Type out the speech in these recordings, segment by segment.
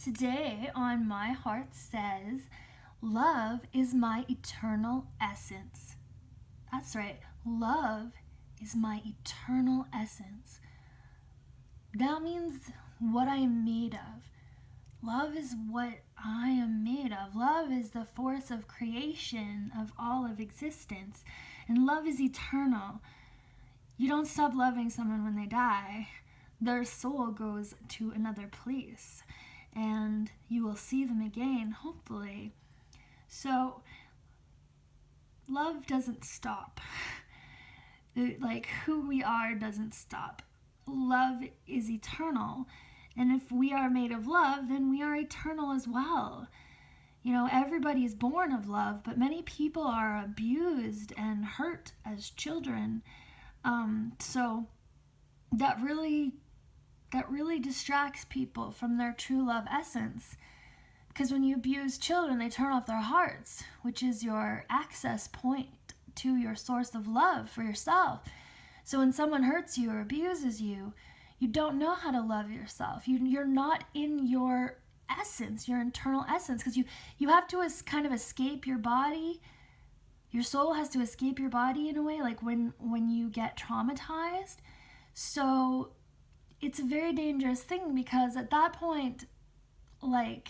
Today on My Heart Says, love is my eternal essence. That's right, love is my eternal essence. That means what I am made of. Love is what I am made of. Love is the force of creation of all of existence. And love is eternal. You don't stop loving someone when they die. Their soul goes to another place. And you will see them again, hopefully. So, love doesn't stop. Like, who we are doesn't stop. Love is eternal. And if we are made of love, then we are eternal as well. You know, everybody is born of love, but many people are abused and hurt as children. So that really distracts people from their true love essence. Because when you abuse children, they turn off their hearts, which is your access point to your source of love for yourself. So when someone hurts you or abuses you, you don't know how to love yourself. You're not in your essence, your internal essence, because you have to kind of escape your body. Your soul has to escape your body in a way, like when you get traumatized. So it's a very dangerous thing, because at that point, like,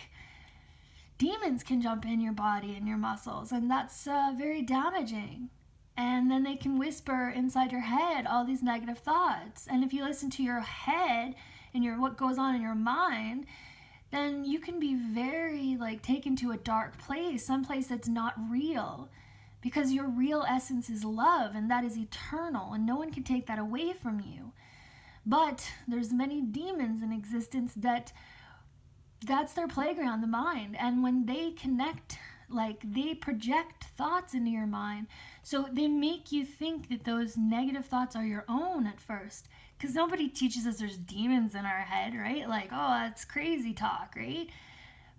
demons can jump in your body and your muscles, and that's very damaging. And then they can whisper inside your head all these negative thoughts. And if you listen to your head and what goes on in your mind, then you can be very taken to a dark place, someplace that's not real. Because your real essence is love, and that is eternal, and no one can take that away from you. But there's many demons in existence that's their playground, the mind. And when they connect, they project thoughts into your mind. So they make you think that those negative thoughts are your own at first. Because nobody teaches us there's demons in our head, right? Oh, that's crazy talk, right?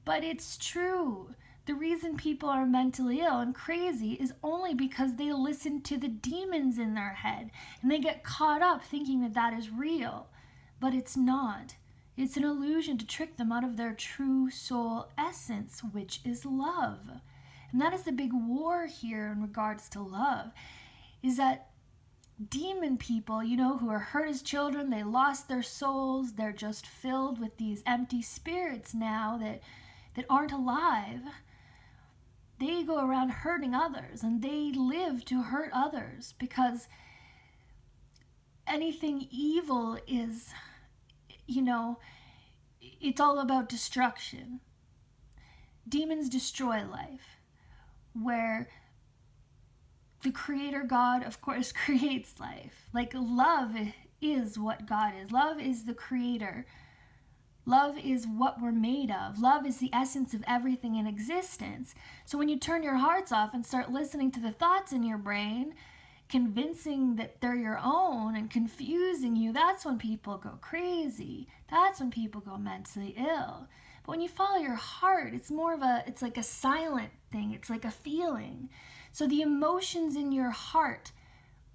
But it's true. The reason people are mentally ill and crazy is only because they listen to the demons in their head. And they get caught up thinking that that is real. But it's not. It's an illusion to trick them out of their true soul essence, which is love. And that is the big war here in regards to love, is that demon people, who are hurt as children, they lost their souls, they're just filled with these empty spirits now that aren't alive. They go around hurting others, and they live to hurt others, because anything evil is, it's all about destruction. Demons destroy life, where the Creator God, of course, creates life. Love is what God is. Love is the Creator. Love is what we're made of. Love is the essence of everything in existence. So when you turn your hearts off and start listening to the thoughts in your brain, convincing that they're your own and confusing you, that's when people go crazy. That's when people go mentally ill. But when you follow your heart, it's like a silent thing. It's like a feeling. So the emotions in your heart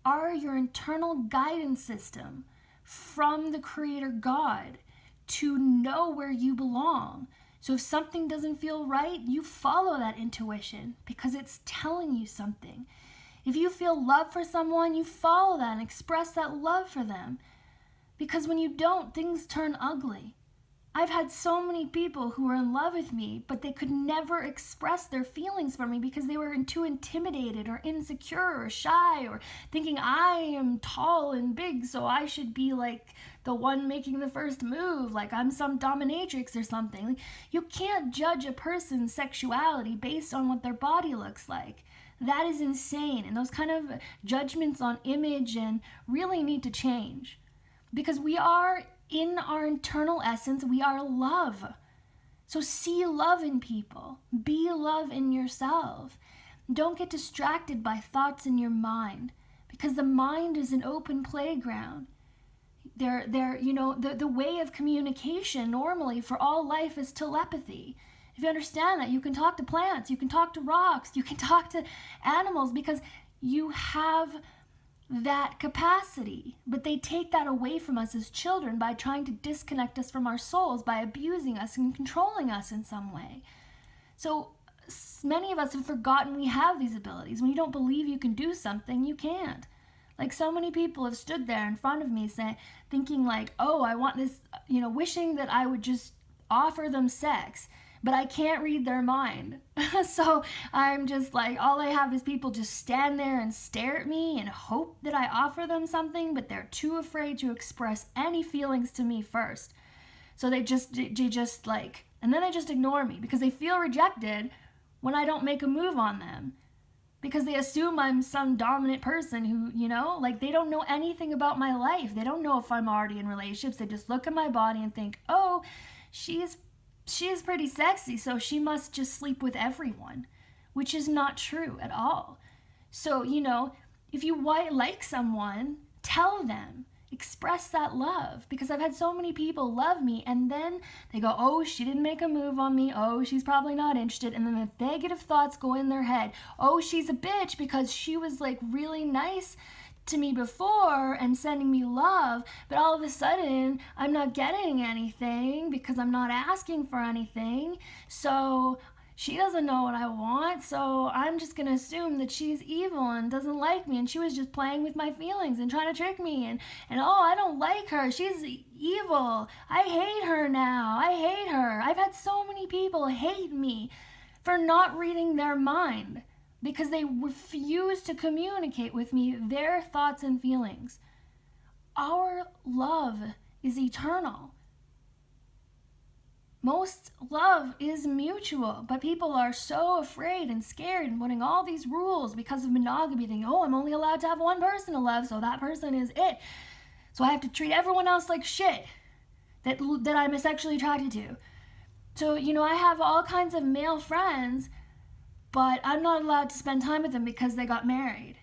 are your internal guidance system from the Creator God to know where you belong. So if something doesn't feel right, you follow that intuition because it's telling you something. If you feel love for someone, you follow that and express that love for them. Because when you don't, things turn ugly. I've had so many people who were in love with me, but they could never express their feelings for me because they were too intimidated or insecure or shy, or thinking I am tall and big, so I should be the one making the first move, I'm some dominatrix or something. You can't judge a person's sexuality based on what their body looks like. That is insane. And those kind of judgments on image and really need to change. Because we are, in our internal essence, we are love. So see love in people. Be love in yourself. Don't get distracted by thoughts in your mind. Because the mind is an open playground. The way of communication normally for all life is telepathy. If you understand that, you can talk to plants, you can talk to rocks, you can talk to animals, because you have that capacity. But they take that away from us as children by trying to disconnect us from our souls, by abusing us and controlling us in some way. So many of us have forgotten we have these abilities. When you don't believe you can do something, you can't. Like, so many people have stood there in front of me thinking like, oh, I want this, wishing that I would just offer them sex, but I can't read their mind. So I'm just like, all I have is people just stand there and stare at me and hope that I offer them something, but they're too afraid to express any feelings to me first. So they just like, and then they just ignore me because they feel rejected when I don't make a move on them. Because they assume I'm some dominant person who, like, they don't know anything about my life. They don't know if I'm already in relationships. They just look at my body and think, oh, she is pretty sexy, so she must just sleep with everyone, which is not true at all. So, if you like someone, tell them. Express that love, because I've had so many people love me and then they go, oh, she didn't make a move on me, oh, she's probably not interested, and then the negative thoughts go in their head, oh, she's a bitch because she was like really nice to me before and sending me love, but all of a sudden I'm not getting anything because I'm not asking for anything, so she doesn't know what I want, so I'm just going to assume that she's evil and doesn't like me, and she was just playing with my feelings and trying to trick me, and oh, I don't like her, she's evil, I hate her now, I hate her. I've had so many people hate me for not reading their mind because they refuse to communicate with me their thoughts and feelings. Our love is eternal. Most love is mutual, but people are so afraid and scared and putting all these rules because of monogamy, thinking, oh, I'm only allowed to have one person to love, so that person is it. So I have to treat everyone else like shit that I'm sexually attracted to. So, I have all kinds of male friends, but I'm not allowed to spend time with them because they got married.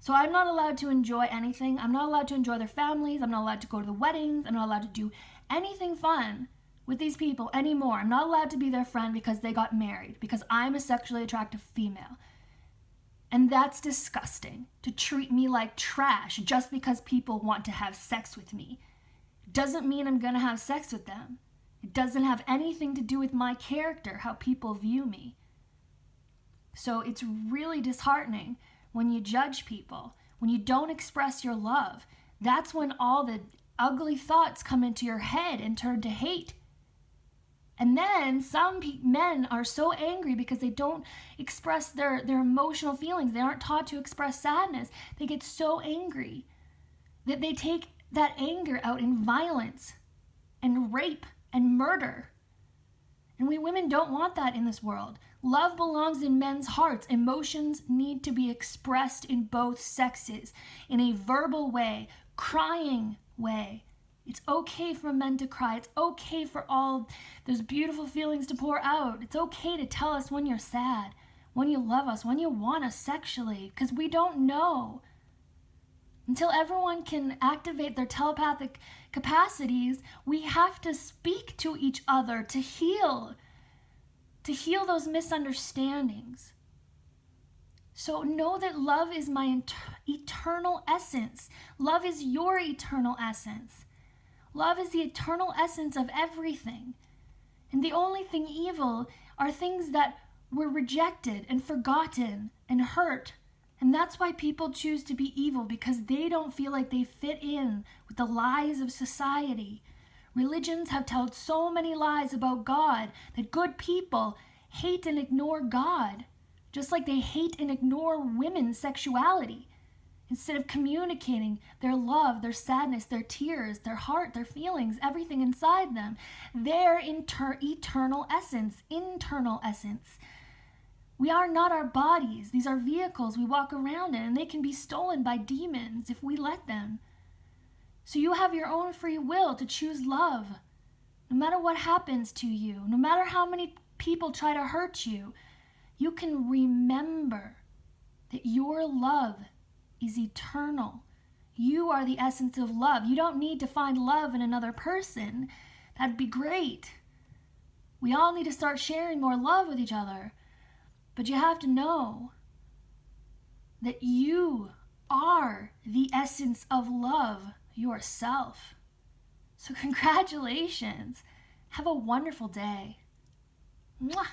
So I'm not allowed to enjoy anything. I'm not allowed to enjoy their families. I'm not allowed to go to the weddings. I'm not allowed to do anything fun with these people anymore. I'm not allowed to be their friend because they got married, because I'm a sexually attractive female. And that's disgusting, to treat me like trash just because people want to have sex with me. It doesn't mean I'm gonna have sex with them. It doesn't have anything to do with my character, how people view me. So it's really disheartening when you judge people, when you don't express your love. That's when all the ugly thoughts come into your head and turn to hate. And then some men are so angry because they don't express their emotional feelings. They aren't taught to express sadness. They get so angry that they take that anger out in violence and rape and murder. And we women don't want that in this world. Love belongs in men's hearts. Emotions need to be expressed in both sexes, in a verbal way, crying way. It's okay for men to cry. It's okay for all those beautiful feelings to pour out. It's okay to tell us when you're sad, when you love us, when you want us sexually, because we don't know. Until everyone can activate their telepathic capacities, we have to speak to each other to heal those misunderstandings. So know that love is my eternal essence. Love is your eternal essence. Love is the eternal essence of everything. And the only thing evil are things that were rejected and forgotten and hurt. And that's why people choose to be evil, because they don't feel like they fit in with the lies of society. Religions have told so many lies about God that good people hate and ignore God, just like they hate and ignore women's sexuality. Instead of communicating their love, their sadness, their tears, their heart, their feelings, everything inside them, their eternal essence, internal essence. We are not our bodies. These are vehicles we walk around in, and they can be stolen by demons if we let them. So you have your own free will to choose love. No matter what happens to you, no matter how many people try to hurt you, you can remember that your love is eternal. You are the essence of love. You don't need to find love in another person. That'd be great. We all need to start sharing more love with each other. But you have to know that you are the essence of love yourself. So congratulations. Have a wonderful day. Mwah.